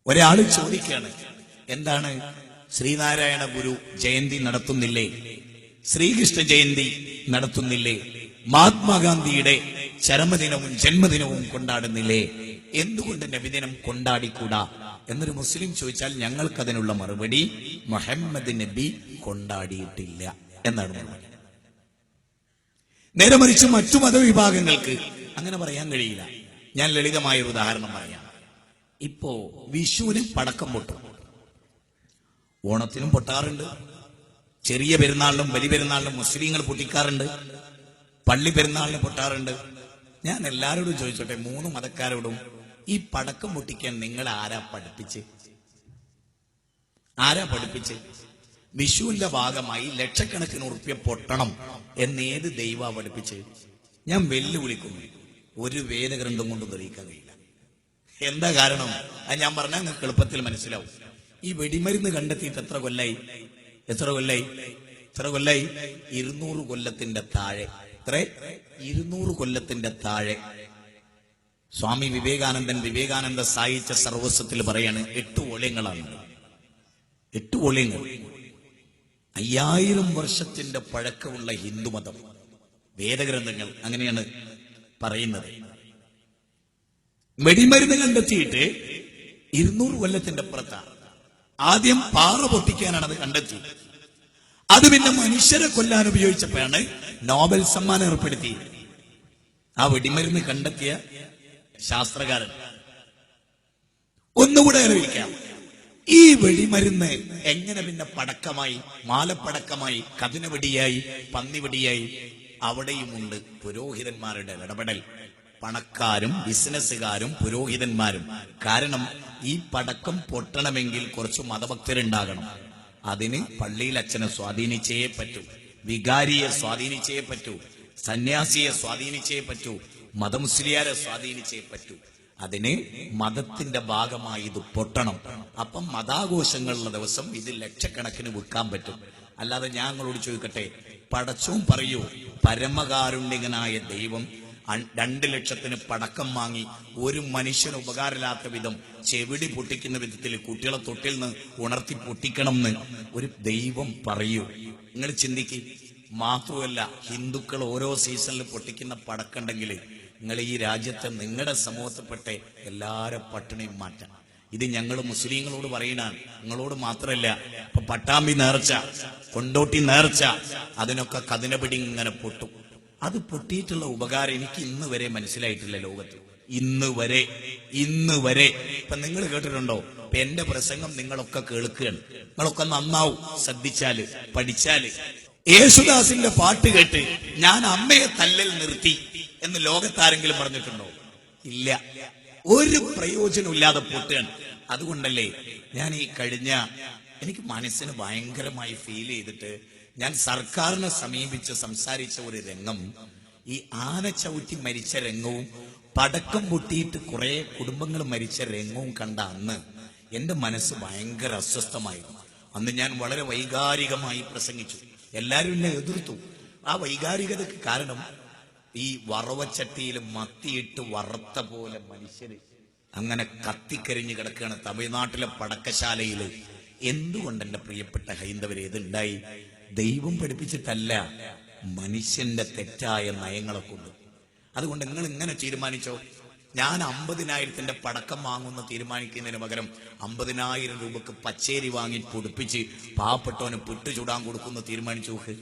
ഒരാൾ ചോദിക്കുകയാണ്, എന്താണ് ശ്രീനാരായണ ഗുരു ജയന്തി നടത്തുന്നില്ലേ, ശ്രീകൃഷ്ണ ജയന്തി നടത്തുന്നില്ലേ, മഹാത്മാഗാന്ധിയുടെ ചരമദിനവും ജന്മദിനവും കൊണ്ടാടുന്നില്ലേ, എന്തുകൊണ്ട് നബിദിനം കൊണ്ടാടിക്കൂടാ എന്നൊരു മുസ്ലിം ചോദിച്ചാൽ ഞങ്ങൾക്കതിനുള്ള മറുപടി മുഹമ്മദ് നബി കൊണ്ടാടിയിട്ടില്ല എന്നാണ് മറുപടി. നേരെ മറിച്ച് മറ്റു മതവിഭാഗങ്ങൾക്ക് അങ്ങനെ പറയാൻ കഴിയില്ല. ഞാൻ ലളിതമായ ഒരു ഉദാഹരണം പറയാം. ഇപ്പോ വിഷുവിന് പടക്കം പൊട്ടും, ഓണത്തിനും പൊട്ടാറുണ്ട്, ചെറിയ പെരുന്നാളിനും വലിയ പെരുന്നാളിനും മുസ്ലിങ്ങൾ പൊട്ടിക്കാറുണ്ട്, പള്ളി പെരുന്നാളിന് പൊട്ടാറുണ്ട്. ഞാൻ എല്ലാവരോടും ചോദിച്ചോട്ടെ, മൂന്ന് മതക്കാരോടും ഈ പടക്കം പൊട്ടിക്കാൻ നിങ്ങൾ ആരാ പഠിപ്പിച്ച്? വിഷുവിന്റെ ഭാഗമായി ലക്ഷക്കണക്കിന് ഉറുപ്പ്യ പൊട്ടണം എന്നേത് ദൈവ പഠിപ്പിച്ച്? ഞാൻ വെല്ലുവിളിക്കുന്നു, ഒരു വേദഗ്രന്ഥം കൊണ്ട് തെളിയിക്കാൻ കഴിയില്ല. എന്താ കാരണം? അത് ഞാൻ പറഞ്ഞാൽ നിങ്ങൾക്ക് എളുപ്പത്തിൽ മനസ്സിലാവും. ഈ വെടിമരുന്ന് കണ്ടെത്തിയിട്ട് എത്ര കൊല്ലായി? 200 കൊല്ലത്തിന്റെ താഴെ. 200 കൊല്ലത്തിന്റെ താഴെ. സ്വാമി വിവേകാനന്ദ സാഹിത്യ സർവസ്വത്തിൽ പറയാണ് 8 വോള്യങ്ങളാണ്. 8 വോള്യങ്ങൾ. 5000 വർഷത്തിന്റെ പഴക്കമുള്ള ഹിന്ദുമതം, വേദഗ്രന്ഥങ്ങൾ അങ്ങനെയാണ് പറയുന്നത്. വെടിമരുന്ന് കണ്ടെത്തിയിട്ട് 200 കൊല്ലത്തിന്റെ അപ്പുറത്താണ്. ആദ്യം പാറ പൊട്ടിക്കാനാണ് അത് കണ്ടെത്തി. അത് പിന്നെ മനുഷ്യരെ കൊല്ലാൻ ഉപയോഗിച്ചപ്പോഴാണ് നോബൽ സമ്മാനം ഏർപ്പെടുത്തി ആ വെടിമരുന്ന് കണ്ടെത്തിയ ശാസ്ത്രകാരൻ. ഒന്നുകൂടെ ആലോചിക്കാം, ഈ വെടിമരുന്ന് എങ്ങനെ പിന്നെ പടക്കമായി, മാലപ്പടക്കമായി, കതിനവെടിയായി, പന്നിവെടിയായി? അവിടെയുമുണ്ട് പുരോഹിതന്മാരുടെ ഇടപെടൽ. പണക്കാരും ബിസിനസ്സുകാരും പുരോഹിതന്മാരും. കാരണം ഈ പടക്കം പൊട്ടണമെങ്കിൽ കുറച്ച് മതഭക്തരുണ്ടാകണം. അതിന് പള്ളിയിൽ അച്ഛനെ സ്വാധീനിച്ചേ പറ്റൂ, വികാരിയെ സ്വാധീനിച്ചേ പറ്റൂ, സന്യാസിയെ സ്വാധീനിച്ചേ പറ്റൂ, മതമുസ്ലിയാരെ സ്വാധീനിച്ചേ പറ്റൂ. അതിന് മതത്തിന്റെ ഭാഗമായി ഇത് പൊട്ടണം. അപ്പം മതാഘോഷങ്ങളുള്ള ദിവസം ഇത് ലക്ഷക്കണക്കിന് വിൽക്കാൻ പറ്റും. അല്ലാതെ ഞാൻ നിങ്ങളോട് ചോദിക്കട്ടെ, പടച്ചോൻ പറയൂ, പരമകാരുണ്യകനായ ദൈവം 2 ലക്ഷത്തിന് പടക്കം വാങ്ങി ഒരു മനുഷ്യന് ഉപകാരമില്ലാത്ത വിധം ചെവിടി പൊട്ടിക്കുന്ന വിധത്തിൽ കുട്ടികളെ തൊട്ടിൽ നിന്ന് ഉണർത്തി പൊട്ടിക്കണം എന്ന് ഒരു ദൈവം പറയൂ? നിങ്ങൾ ചിന്തിക്ക്. മാത്രമല്ല, ഹിന്ദുക്കൾ ഓരോ സീസണിൽ പൊട്ടിക്കുന്ന പടക്കമുണ്ടെങ്കിൽ നിങ്ങൾ ഈ രാജ്യത്തെ നിങ്ങളുടെ സമൂഹത്തിൽപ്പെട്ട എല്ലാവരും പട്ടിണിയും മാറ്റാം. ഇത് ഞങ്ങൾ മുസ്ലിങ്ങളോട് പറയണാണ്, നിങ്ങളോട് മാത്രമല്ല. ഇപ്പൊ പട്ടാമ്പി നേർച്ച, കൊണ്ടോട്ടി നേർച്ച, അതിനൊക്കെ കതിനപിടി ഇങ്ങനെ പൊട്ടും. അത് പൊട്ടിയിട്ടുള്ള ഉപകാരം എനിക്ക് ഇന്ന് വരെ മനസ്സിലായിട്ടില്ല ലോകത്ത്. ഇന്ന് വരെ ഇപ്പൊ നിങ്ങൾ കേട്ടിട്ടുണ്ടോ? ഇപ്പൊ എന്റെ പ്രസംഗം നിങ്ങളൊക്കെ കേൾക്കുകയാണ്. നിങ്ങളൊക്കെ നന്നാവും ശ്രദ്ധിച്ചാല്, പഠിച്ചാല്. യേശുദാസിന്റെ പാട്ട് കേട്ട് ഞാൻ അമ്മയെ തല്ലൽ നിർത്തി എന്ന് ലോകത്താരെങ്കിലും പറഞ്ഞിട്ടുണ്ടോ? ഇല്ല. ഒരു പ്രയോജനമില്ലാതെ പൊട്ടുകയാണ്. അതുകൊണ്ടല്ലേ ഞാൻ ഈ കഴിഞ്ഞ, എനിക്ക് മനസ്സിന് ഭയങ്കരമായി ഫീൽ ചെയ്തിട്ട് ഞാൻ സർക്കാരിനെ സമീപിച്ച് സംസാരിച്ച ഒരു രംഗം, ഈ ആന ചവിട്ടി മരിച്ച രംഗവും പടക്കം പൊട്ടിയിട്ട് കുറെ കുടുംബങ്ങൾ മരിച്ച രംഗവും കണ്ട അന്ന് എന്റെ മനസ്സ് ഭയങ്കര അസ്വസ്ഥമായിരുന്നു. അന്ന് ഞാൻ വളരെ വൈകാരികമായി പ്രസംഗിച്ചു. എല്ലാവരും എന്നെ എതിർത്തു. ആ വൈകാരികതയ്ക്ക് കാരണം ഈ വറവച്ചട്ടിയിൽ മത്തിയിട്ട് വറുത്ത പോലെ മനുഷ്യര് അങ്ങനെ കത്തിക്കരിഞ്ഞ് കിടക്കുകയാണ് തമിഴ്നാട്ടിലെ പടക്കശാലയില്. എന്തുകൊണ്ട് എന്റെ പ്രിയപ്പെട്ട ഹൈന്ദവരെ ഇതുണ്ടായി? ദൈവം പഠിപ്പിച്ചിട്ടല്ല, മനുഷ്യന്റെ തെറ്റായ നയങ്ങളെ കൊണ്ട്. അതുകൊണ്ട് നിങ്ങൾ ഇങ്ങനെ തീരുമാനിച്ചോ, ഞാൻ 50,000 പടക്കം വാങ്ങുന്ന തീരുമാനിക്കുന്നതിന് പകരം 50,000 രൂപക്ക് പച്ചേരി വാങ്ങി പൊടിപ്പിച്ച് പാവപ്പെട്ടവന് പുട്ട് ചൂടാൻ കൊടുക്കുന്ന തീരുമാനിച്ചു നോക്ക്.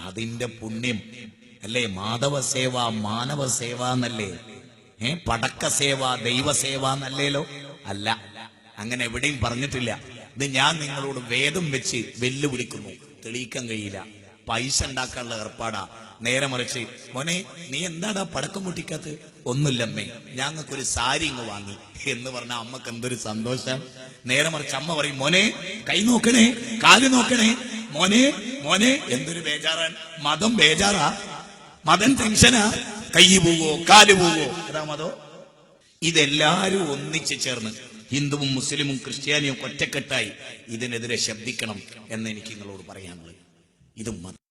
അതിന്റെ പുണ്യം അല്ലേ? മാധവസേവ മാനവസേവ എന്നല്ലേ? പടക്കസേവ ദൈവസേവ എന്നല്ലേലോ? അല്ല, അങ്ങനെ എവിടെയും പറഞ്ഞിട്ടില്ല. ഇത് ഞാൻ നിങ്ങളോട് വേദം വെച്ച് വെല്ലുവിളിക്കുന്നു. തെളിയിക്കാൻ കഴിയില്ല. പൈസ ഉണ്ടാക്കാനുള്ള ഏർപ്പാടാ. നേരെ മറിച്ച്, മോനെ നീ എന്താടാ പടക്കം പൊട്ടിക്കാത്ത? ഒന്നുമില്ലമ്മേ, ഞങ്ങൾക്കൊരു സാരി ഇങ്ങ് വാങ്ങി എന്ന് പറഞ്ഞ അമ്മക്ക് എന്തൊരു സന്തോഷം. നേരെ മറിച്ച് അമ്മ പറയും, മോനെ കൈ നോക്കണേ, കാല് നോക്കണേ, മോനെ എന്തൊരു ബേജാറാണ്. മതം ബേജാറാ, മതം ടെൻഷനാ. കൈ പോവോ കാല് പോവോ, അതാ മതോ? ഇതെല്ലാരും ഒന്നിച്ചു ചേർന്ന് ഹിന്ദുവും മുസ്ലിമും ക്രിസ്ത്യാനിയും ഒറ്റക്കെട്ടായി ഇതിനെതിരെ ശബ്ദിക്കണം എന്ന് എനിക്ക് നിങ്ങളോട് പറയാനുള്ളത്. ഇത്